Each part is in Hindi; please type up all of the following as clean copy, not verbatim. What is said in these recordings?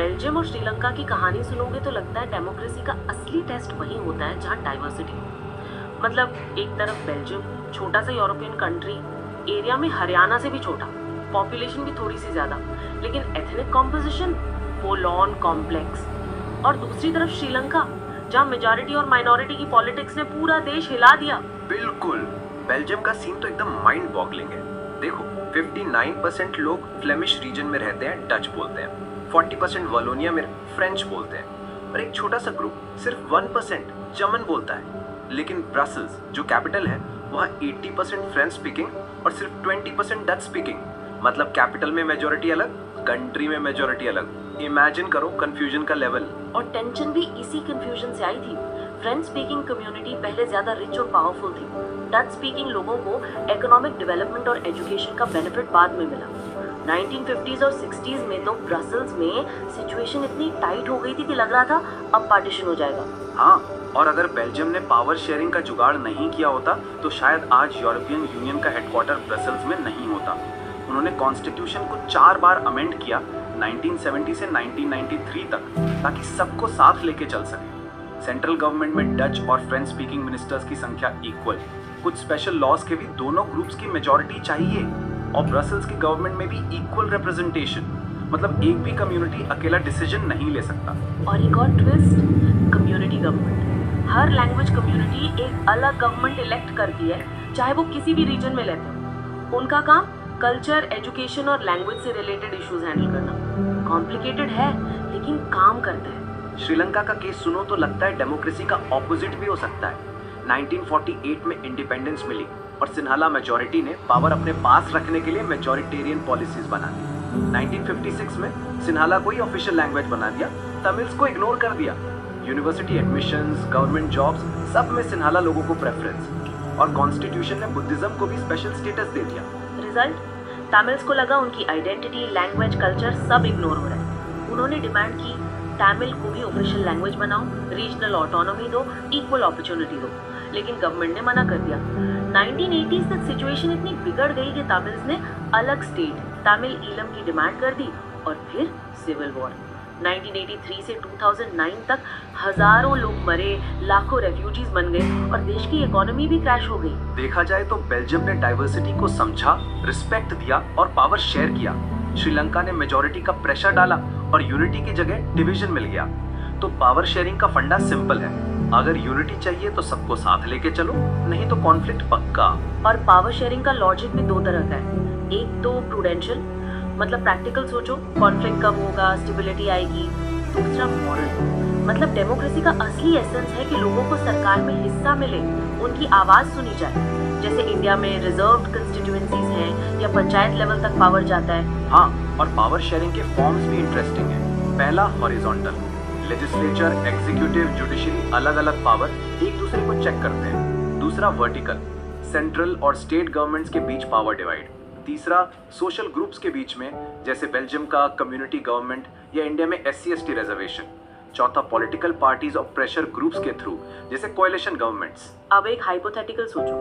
बेल्जियम और श्रीलंका की कहानी सुनोगे तो लगता है डेमोक्रेसी का असली टेस्ट वही होता है जहाँ डाइवर्सिटी हो। मतलब एक तरफ बेल्जियम, छोटा सा यूरोपियन कंट्री, एरिया में हरियाणा से भी छोटा, पॉपुलेशन भी थोड़ी सी ज्यादा, लेकिन ethnic composition full on complex. और दूसरी तरफ श्रीलंका, जहाँ मेजॉरिटी और माइनॉरिटी की पॉलिटिक्स ने पूरा देश हिला दिया। बिल्कुल, बेल्जियम का सीन तो एकदम माइंड बॉगलिंग है। देखो, 59% लोग फ्लेमिश रीजन में रहते हैं, डच बोलते हैं, 40% वलोनिया में फ्रेंच बोलते हैं, और एक छोटा सा ग्रुप सिर्फ 1% जर्मन बोलता है। लेकिन ब्रसल्स जो कैपिटल है वहाँ 80% फ्रेंच स्पीकिंग और सिर्फ 20% डच स्पीकिंग। मतलब कैपिटल में मेजॉरिटी अलग, कंट्री में मेजॉरिटी अलग। इमेजिन करो कंफ्यूजन का लेवल। और टेंशन भी इसी कंफ्यूजन से आई थी। फ्रेंच स्पीकिंग कम्युनिटी पहले ज्यादा रिच और पावरफुल थी। डच स्पीकिंग लोगों को इकोनॉमिक डेवलपमेंट और एजुकेशन का बेनिफिट बाद में मिला। 1950s और 60s में तो ब्रसल्स में सिचुएशन इतनी टाइट हो गई थी कि लग रहा था अब पार्टीशन हो जाएगा। हाँ, और अगर बेल्जियम ने पावर शेयरिंग का जुगाड़ नहीं किया होता तो शायद आज यूरोपियन यूनियन का हेडक्वार्टर ब्रसल्स में नहीं होता। उन्होंने कॉन्स्टिट्यूशन को 4 बार अमेंड किया, 1970 से 1993 तक, ताकि सबको साथ लेके चल सके। सेंट्रल गवर्नमेंट में डच और फ्रेंच स्पीकिंग मिनिस्टर्स की संख्या इक्वल। कुछ स्पेशल लॉज के भी दोनों ग्रुप्स की मेजॉरिटी चाहिए, और ब्रसल्स की गवर्नमेंट में भी इक्वल रिप्रेजेंटेशन। मतलब एक भी कम्युनिटी अकेला डिसीजन नहीं ले सकता। और एक और ट्विस्ट, कम्युनिटी गवर्नमेंट। हर लैंग्वेज कम्युनिटी एक अलग गवर्नमेंट इलेक्ट करती है, चाहे वो किसी भी रीजन में लेते हो। उनका काम कल्चर, एजुकेशन और लैंग्वेज से रिलेटेड इश्यूज हैंडल करना। कॉम्प्लिकेटेड है लेकिन काम करता है। श्रीलंका का केस सुनो तो लगता है डेमोक्रेसी का ऑपोजिट भी हो सकता है। 1948 में इंडिपेंडेंस मिली और सिन्हाला मेजॉरिटी ने पावर अपने पास रखने के लिए मेजॉरिटेरियन पॉलिसीज बना दी। 1956 में सिन्हाला को ही ऑफिशियल लैंग्वेज बना दिया, तमिल्स को इग्नोर कर दिया। यूनिवर्सिटी एडमिशंस, गवर्नमेंट जॉब्स, सब में सिन्हाला लोगों को प्रेफरेंस। और कॉन्स्टिट्यूशन ने बुद्धिज्म को भी स्पेशल स्टेटस दे दिया। रिजल्ट, तमिल्स को लगा उनकी आइडेंटिटी, लैंग्वेज, कल्चर सब इग्नोर हो रहा है। उन्होंने डिमांड की तमिल को भी ऑफिशियल लैंग्वेज बनाओ, रीजनल ऑटोनॉमी दो, इक्वल अपॉर्चुनिटी दो। लेकिन गवर्नमेंट ने मना कर दिया। 1980s तक सिचुएशन इतनी बिगड़ गई कि तमिल्स ने अलग स्टेट तमिल ईलम की डिमांड कर दी, और फिर सिविल वॉर। 1983 से 2009 तक हजारों लोग मरे, लाखों रेफ्यूजीज बन गए और देश की इकोनॉमी भी क्रैश हो गई। देखा जाए तो बेल्जियम ने डाइवर्सिटी को समझा, रिस्पेक्ट दिया और पावर शेयर किया। श्रीलंका ने मेजॉरिटी का प्रेशर डाला और यूनिटी की जगह डिवीजन मिल गया। तो पावर शेयरिंग का फंडा सिंपल है, अगर यूनिटी चाहिए तो सबको साथ लेके चलो, नहीं तो कॉन्फ्लिक्ट पक्का। और पावर शेयरिंग का लॉजिक भी दो तरह का है। एक तो प्रूडेंशियल, मतलब प्रैक्टिकल सोचो, कॉन्फ्लिक्ट कम होगा, स्टेबिलिटी आएगी। दूसरा मॉरल, मतलब डेमोक्रेसी का असली एसेंस है कि लोगों को सरकार में हिस्सा मिले, उनकी आवाज सुनी जाए। जैसे इंडिया में रिजर्व्ड कंस्टिट्यूएंसीज हैं या पंचायत लेवल तक पावर जाता है। हाँ, और पावर शेयरिंग के फॉर्म्स भी इंटरेस्टिंग है। पहला हॉरिजॉन्टल, लेजिस्लेचर, एग्जीक्यूटिव, जुडिशरी अलग अलग पावर एक दूसरे को चेक करते हैं। दूसरा वर्टिकल, सेंट्रल और स्टेट गवर्नमेंट्स के बीच पावर डिवाइड। तीसरा सोशल ग्रुप्स के बीच में, जैसे बेल्जियम का कम्युनिटी गवर्नमेंट या इंडिया में SC/ST रिजर्वेशन। चौथा पॉलिटिकल पार्टीज और प्रेशर ग्रुप्स के थ्रू, जैसे कोएलिशन गवर्नमेंट्स। अब एक हाइपोथेटिकल सोचो,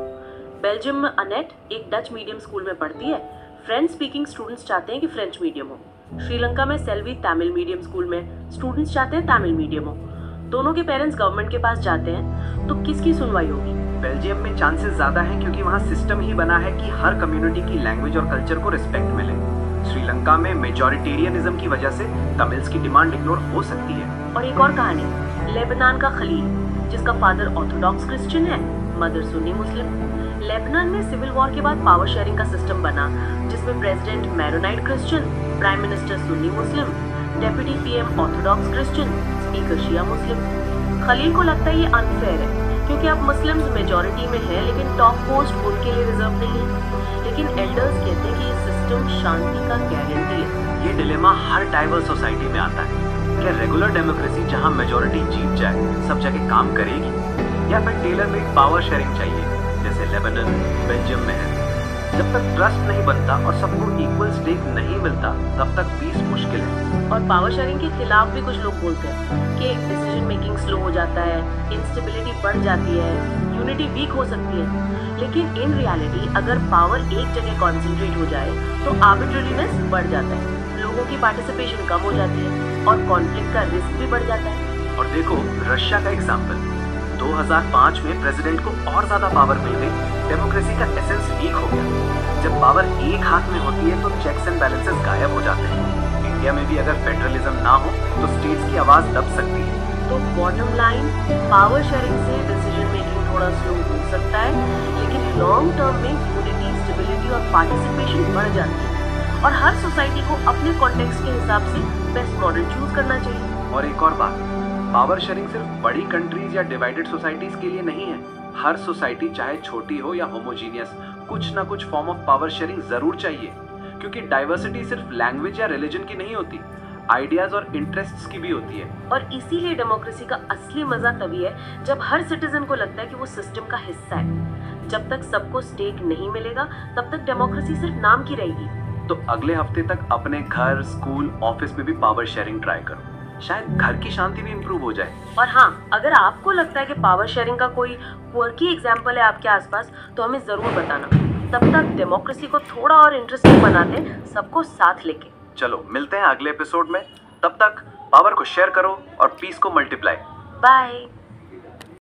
बेल्जियम में अनेट एक डच मीडियम स्कूल में पढ़ती है। फ्रेंच स्पीकिंग स्टूडेंट्स चाहते हैं कि फ्रेंच मीडियम हो। श्रीलंका में सेल्वी तमिल मीडियम स्कूल में स्टूडेंट्स चाहते हैं तमिल मीडियम हो। दोनों के पेरेंट्स गवर्नमेंट के पास जाते हैं, तो किसकी सुनवाई होगी? बेल्जियम में चांसेस ज्यादा है क्योंकि वहाँ सिस्टम ही बना है कि हर कम्युनिटी की लैंग्वेज और कल्चर को रिस्पेक्ट मिले। श्रीलंका में मेजॉरिटेरियनिज्म की वजह से तमिल्स की डिमांड इग्नोर हो सकती है। और एक और कहानी, लेबनान का खलील, जिसका फादर ऑर्थोडॉक्स क्रिश्चियन है, मदर सुन्नी मुस्लिम। लेबनान में सिविल वॉर के बाद पावर शेयरिंग का सिस्टम बना, जिसमें president Maronite Christian, prime minister Sunni Muslim, deputy PM orthodox Christian, speaker Shia Muslim. Khalil को लगता है ये अनफेयर है क्योंकि अब मुस्लिम्स मेजॉरिटी में है लेकिन टॉप पोस्ट उनके लिए रिजर्व नहीं है। लेकिन एल्डर्स कहते हैं कि ये सिस्टम शांति का गारंटी है। ये डिलेमा हर डाइवर्स सोसाइटी में आता है। क्या रेगुलर डेमोक्रेसी जहाँ मेजॉरिटी जीत जाए सब जगह काम करेगी, या फिर टेलर मेड पावर शेयरिंग चाहिए जैसे लेबनान, बेल्जियम में है? जब तक ट्रस्ट नहीं बनता और सबको इक्वल स्टेक नहीं मिलता तब तक पीस मुश्किल है। और पावर शेयरिंग के खिलाफ भी कुछ लोग बोलते हैं कि डिसीजन मेकिंग स्लो हो जाता है, इंस्टेबिलिटी बढ़ जाती है, यूनिटी वीक हो सकती है। लेकिन इन रियलिटी अगर पावर एक जगह कॉन्सेंट्रेट हो जाए तो आर्बिट्रेरीनेस बढ़ जाता है, लोगों की पार्टिसिपेशन कम हो जाती है। और कॉन्फ्लिक्ट का रिस्क भी बढ़ जाता है। और देखो रशिया का एग्जाम्पल, 2005 में प्रेसिडेंट को और ज्यादा पावर मिल गई, डेमोक्रेसी का एसेंस वीक हो गया। जब पावर एक हाथ में होती है तो चेक्स एंड बैलेंसेस गायब हो जाते हैं। इंडिया में भी अगर फेडरलिज्म ना हो तो स्टेट्स की आवाज दब सकती है। तो बॉटम लाइन, पावर शेयरिंग से डिसीजन मेकिंग थोड़ा स्लो हो सकता है, लेकिन लॉन्ग टर्म में यूनिटी, स्टेबिलिटी और पार्टिसिपेशन बढ़ जाती है। और हर सोसाइटी को अपने कॉन्टेक्स्ट के हिसाब से बेस्ट मॉडल चूज करना चाहिए। और एक और बात, पावर शेयरिंग सिर्फ बड़ी कंट्रीज या डिवाइडेड सोसाइटीज के लिए नहीं है। हर सोसाइटी चाहे छोटी हो या होमोजीनियस, कुछ ना कुछ फॉर्म ऑफ पावर शेयरिंग जरूर चाहिए, क्योंकि डाइवर्सिटी सिर्फ लैंग्वेज या रिलीजन की नहीं होती, आइडियाज और इंटरेस्ट्स की भी होती है। और इसीलिए डेमोक्रेसी का असली मजा तभी है जब हर सिटीजन को लगता है कि वो सिस्टम का हिस्सा है। जब तक सबको स्टेक नहीं मिलेगा तब तक डेमोक्रेसी सिर्फ नाम की रहेगी। तो अगले हफ्ते तक अपने घर, स्कूल, ऑफिस में भी पावर शेयरिंग ट्राई करो, शायद घर की शांति भी इम्प्रूव हो जाए। और हाँ, अगर आपको लगता है कि पावर शेयरिंग का कोई क्वर्की एग्जाम्पल है आपके आसपास तो हमें जरूर बताना। तब तक डेमोक्रेसी को थोड़ा और इंटरेस्टिंग बनाते हैं, सबको साथ लेके। चलो मिलते हैं अगले एपिसोड में, तब तक पावर को शेयर करो और पीस को मल्टीप्लाई। बाय।